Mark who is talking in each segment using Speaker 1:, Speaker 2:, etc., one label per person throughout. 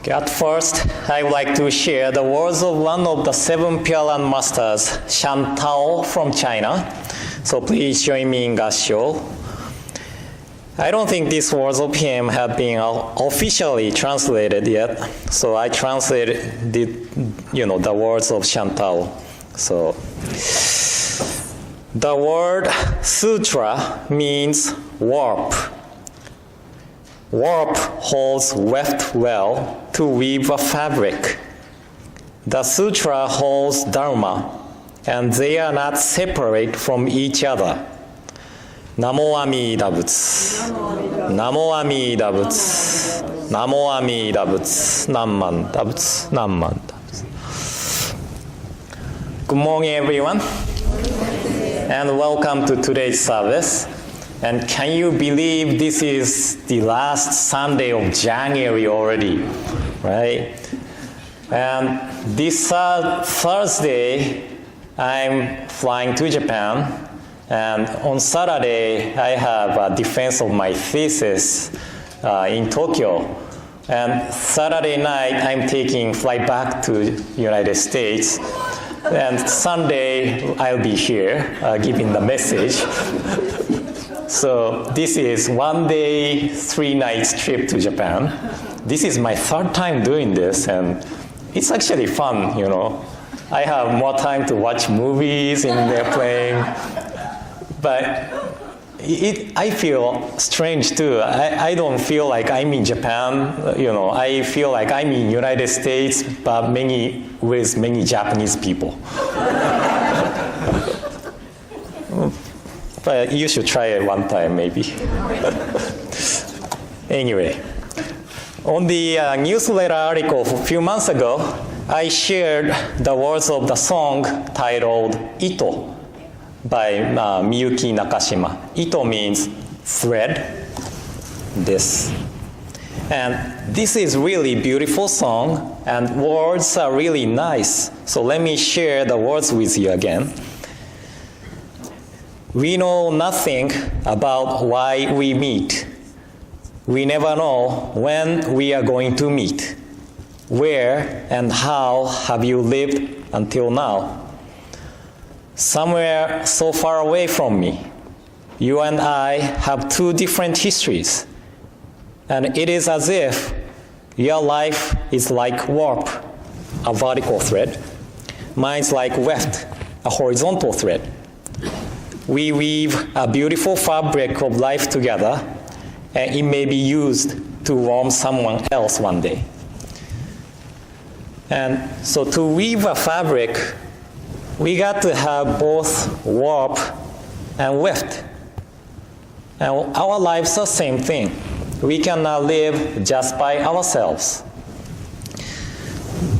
Speaker 1: At first, I would like to share the words of one of the seven Pure Land Masters, Shantao from China. So please join me in Gassho. I don't think these words of him have been officially translated yet, so I translated the words of Shantao. So the word sutra means warp. Warp holds weft well to weave a fabric. The sutra holds Dharma, and they are not separate from each other. Namo Amida Butsu. Namo Amida Butsu. Namo Amida Butsu. Namman Butsu. Namman Butsu. Good morning, everyone, and welcome to today's service. And can you believe this is the last Sunday of January already, right? And this Thursday, I'm flying to Japan. And on Saturday, I have a defense of my thesis in Tokyo. And Saturday night, I'm taking flight back to United States. And Sunday, I'll be here giving the message. So this is 1 day, 3 nights trip to Japan. This is my third time doing this, and it's actually fun, I have more time to watch movies in the airplane. But I feel strange too. I don't feel like I'm in Japan. I feel like I'm in United States, but with many Japanese people. But you should try it one time, maybe. Anyway, on the newsletter article a few months ago, I shared the words of the song titled Ito by Yuki Nakashima. Ito means thread, this. And this is really beautiful song, and words are really nice. So let me share the words with you again. We know nothing about why we meet. We never know when we are going to meet. Where and how have you lived until now? Somewhere so far away from me, you and I have two different histories. And it is as if your life is like warp, a vertical thread. Mine's like weft, a horizontal thread. We weave a beautiful fabric of life together, and it may be used to warm someone else one day. And so to weave a fabric, we got to have both warp and weft. And our lives are the same thing. We cannot live just by ourselves.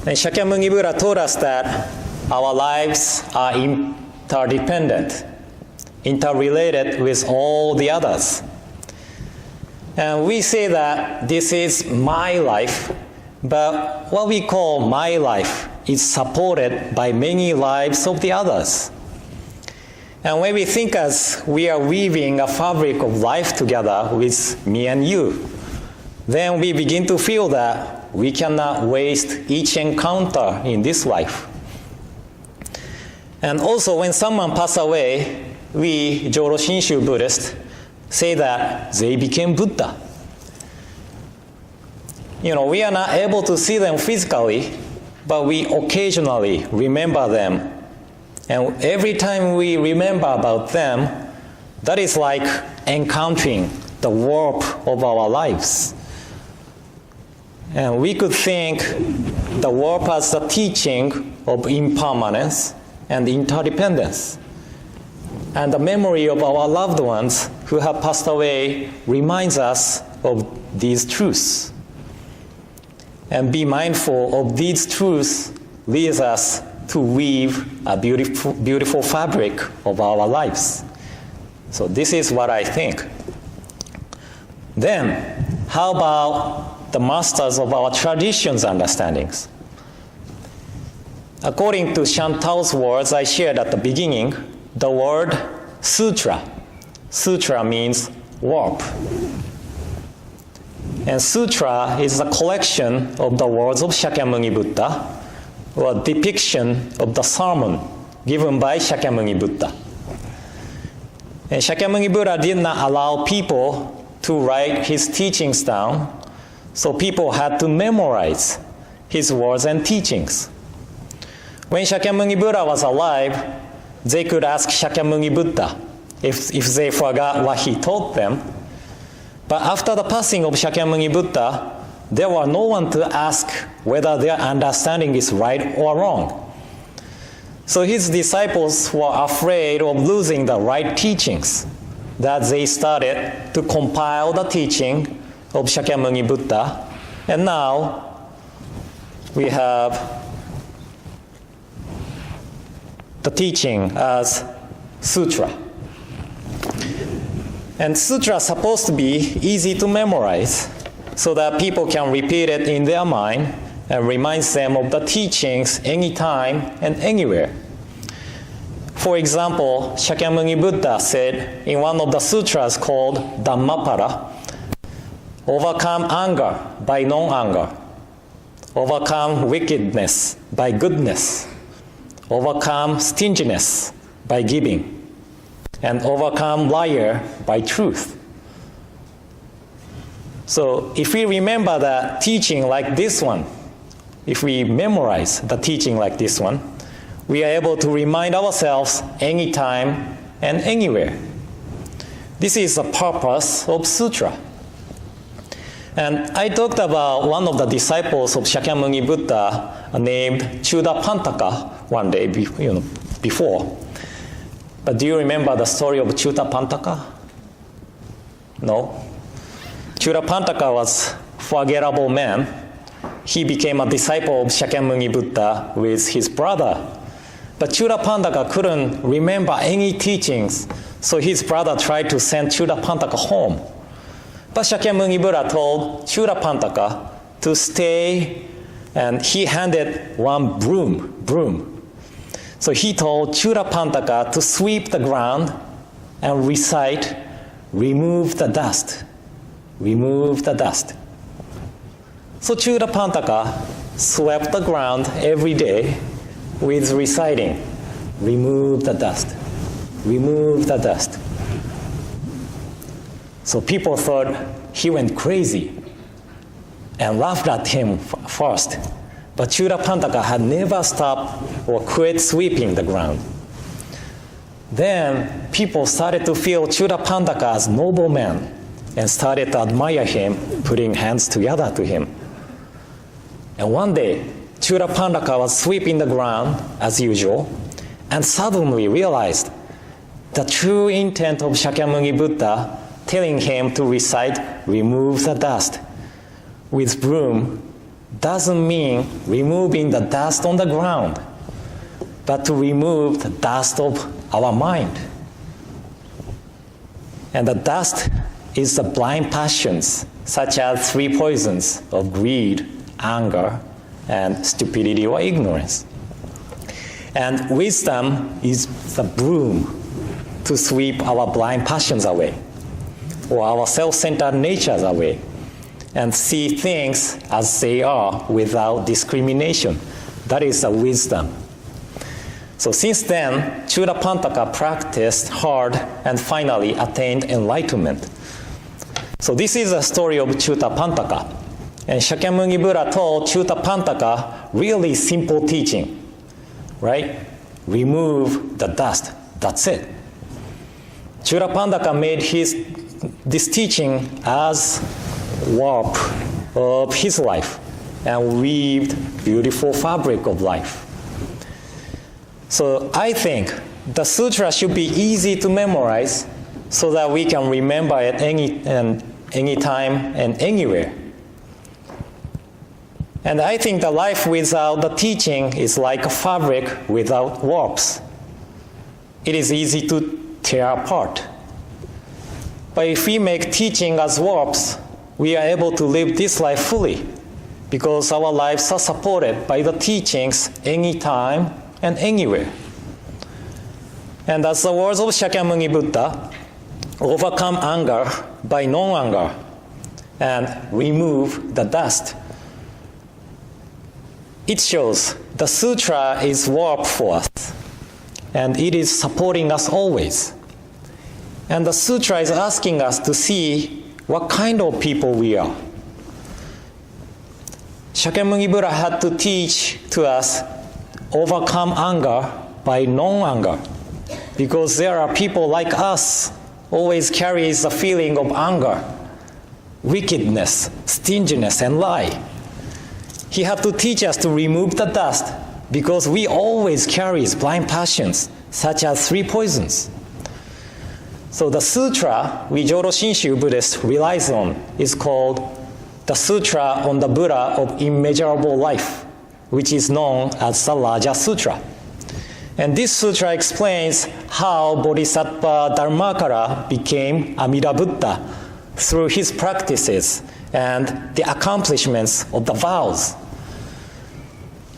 Speaker 1: And Shakyamuni Buddha told us that our lives are interdependent, interrelated with all the others. And we say that this is my life, but what we call my life is supported by many lives of the others. And when we think as we are weaving a fabric of life together with me and you, then we begin to feel that we cannot waste each encounter in this life. And also when someone passes away, we, Jodo Shinshu Buddhists, say that they became Buddha. We are not able to see them physically, but we occasionally remember them. And every time we remember about them, that is like encountering the warp of our lives. And we could think the warp as the teaching of impermanence and interdependence. And the memory of our loved ones who have passed away reminds us of these truths. And be mindful of these truths leads us to weave a beautiful fabric of our lives. So this is what I think. Then, how about the masters of our traditions' understandings? According to Shantao's words I shared at the beginning, the word sutra. Sutra means warp. And sutra is a collection of the words of Shakyamuni Buddha, or a depiction of the sermon given by Shakyamuni Buddha. And Shakyamuni Buddha did not allow people to write his teachings down, so people had to memorize his words and teachings. When Shakyamuni Buddha was alive, they could ask Shakyamuni Buddha if they forgot what he taught them. But after the passing of Shakyamuni Buddha, there was no one to ask whether their understanding is right or wrong. So his disciples were afraid of losing the right teachings, that they started to compile the teaching of Shakyamuni Buddha. And now we have the teaching as sutra. And sutra is supposed to be easy to memorize so that people can repeat it in their mind and reminds them of the teachings anytime and anywhere. For example, Shakyamuni Buddha said in one of the sutras called Dhammapada, overcome anger by non-anger, overcome wickedness by goodness, overcome stinginess by giving, and overcome liar by truth. So if we remember the teaching like this one, if we memorize the teaching like this one, we are able to remind ourselves anytime and anywhere. This is the purpose of sutra. And I talked about one of the disciples of Shakyamuni Buddha named Chudapantaka one day before. But do you remember the story of Chudapantaka? No? Chudapantaka was a forgettable man. He became a disciple of Shakyamuni Buddha with his brother. But Chudapantaka couldn't remember any teachings, so his brother tried to send Chudapantaka home. But Shakyamuni Buddha told Chudapantaka to stay, and he handed one broom. So he told Chudapantaka to sweep the ground and recite, remove the dust, remove the dust. So Chudapantaka swept the ground every day with reciting, remove the dust, remove the dust. So people thought he went crazy and laughed at him first. But Chudapantaka had never stopped or quit sweeping the ground. Then people started to feel Chudapantaka as noble man and started to admire him, putting hands together to him. And one day, Chudapantaka was sweeping the ground as usual and suddenly realized the true intent of Shakyamuni Buddha telling him to recite, remove the dust with broom doesn't mean removing the dust on the ground, but to remove the dust of our mind. And the dust is the blind passions, such as three poisons of greed, anger, and stupidity or ignorance. And wisdom is the broom to sweep our blind passions away, or our self-centered natures away, and see things as they are without discrimination. That is the wisdom. So since then, Chudapantaka practiced hard and finally attained enlightenment. So this is a story of Chudapantaka. And Shakyamuni Buddha told Chudapantaka really simple teaching, right? Remove the dust, that's it. Chudapantaka made this teaching as warp of his life and weaved beautiful fabric of life. So I think the sutra should be easy to memorize so that we can remember it any time and anywhere. And I think the life without the teaching is like a fabric without warps. It is easy to tear apart. But if we make teaching as warps, we are able to live this life fully because our lives are supported by the teachings anytime and anywhere. And as the words of Shakyamuni Buddha, overcome anger by non-anger and remove the dust. It shows the sutra is warped for us, and it is supporting us always. And the sutra is asking us to see what kind of people we are. Shakyamuni Buddha had to teach to us overcome anger by non-anger, because there are people like us always carries the feeling of anger, wickedness, stinginess, and lie. He had to teach us to remove the dust, because we always carry blind passions, such as 3 poisons. So the sutra we Jodo Shinshu Buddhist relies on is called the Sutra on the Buddha of Immeasurable Life, which is known as the Raja Sutra. And this sutra explains how Bodhisattva Dharmakara became Amida Buddha through his practices and the accomplishments of the vows.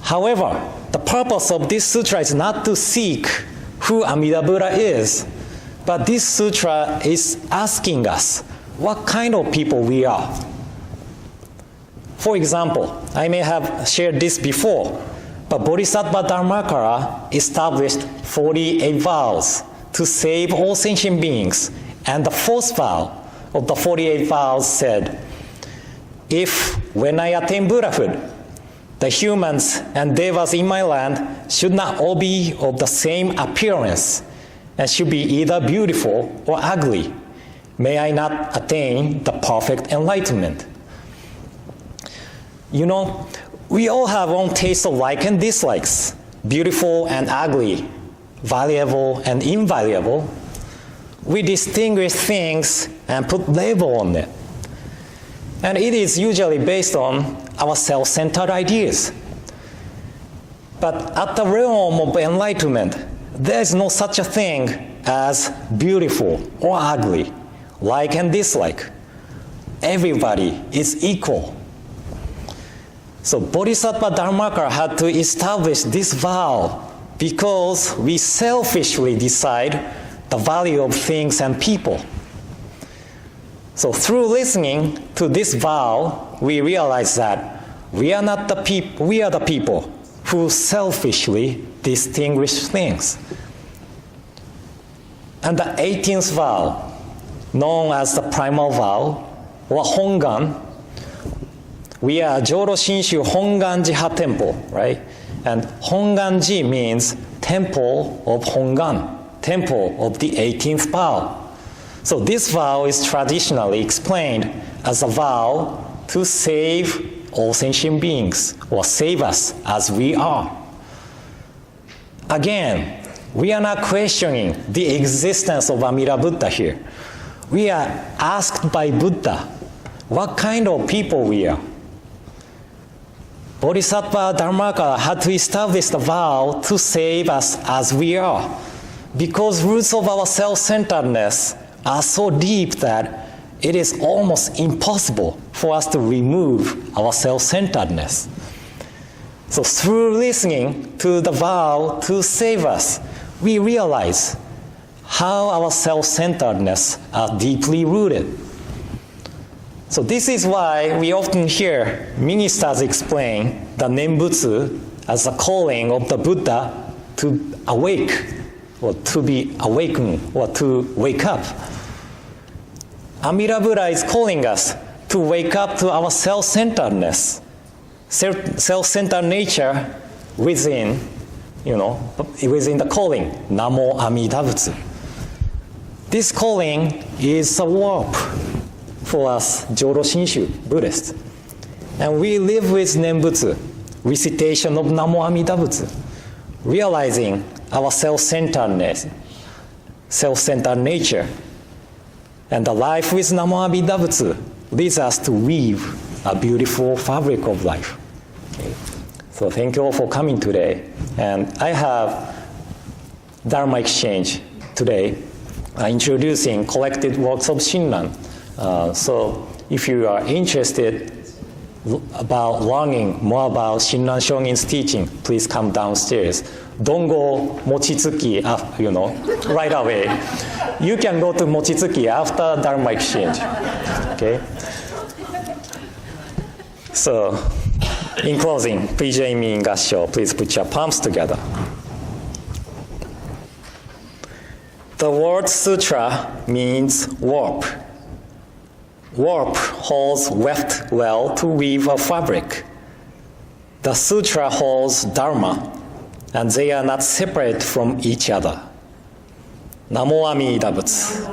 Speaker 1: However, the purpose of this sutra is not to seek who Amida Buddha is, but this sutra is asking us what kind of people we are. For example, I may have shared this before, but Bodhisattva Dharmakara established 48 vows to save all sentient beings, and the 4th vow of the 48 vows said, if when I attain Buddhahood, the humans and devas in my land should not all be of the same appearance and should be either beautiful or ugly, may I not attain the perfect enlightenment. You know, we all have own taste of like and dislikes, beautiful and ugly, valuable and invaluable. We distinguish things and put label on it. And it is usually based on our self-centered ideas. But at the realm of enlightenment, there is no such a thing as beautiful or ugly, like and dislike. Everybody is equal. So Bodhisattva Dharmakara had to establish this vow because we selfishly decide the value of things and people. So through listening to this vow, we realize that we are not the people, we are the people who selfishly distinguish things. And the 18th vow, known as the primal vow, or Hongan, we are Jodo Shinshu Hongwanji-ha temple, right? And Hongwanji means temple of Hongan, temple of the 18th vow. So this vow is traditionally explained as a vow to save all sentient beings, or save us as we are. Again, we are not questioning the existence of Amida Buddha here. We are asked by Buddha what kind of people we are. Bodhisattva Dharmakara had to establish the vow to save us as we are, because roots of our self-centeredness are so deep that it is almost impossible for us to remove our self-centeredness. So through listening to the vow to save us, we realize how our self-centeredness are deeply rooted. So this is why we often hear ministers explain the Nembutsu as a calling of the Buddha to awake, or to be awakened, or to wake up. Amida Buddha is calling us to wake up to our self-centeredness, self-centered nature within, within the calling, Namo Amida Butsu. This calling is a warp for us Jodo Shinshu Buddhists. And we live with Nembutsu, recitation of Namo Amida Butsu, realizing our self-centeredness, self-centered nature. And the life with Namo Amida Butsu leads us to weave a beautiful fabric of life. Okay. So thank you all for coming today. And I have Dharma exchange today, introducing collected works of Shinran. So if you are interested about learning more about Shinran Shongin's teaching, please come downstairs. Don't go Mochitsuki, right away. You can go to Mochitsuki after Dharma exchange. Okay? So, in closing, PJ Min Gassho, please put your palms together. The word sutra means warp. Warp holds weft well to weave a fabric. The sutra holds Dharma, and they are not separate from each other. Namo Amida Butsu.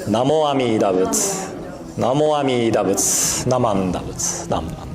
Speaker 1: Namo Amida Butsu. Namo Amida Butsu. Namanda Butsu. Namanda.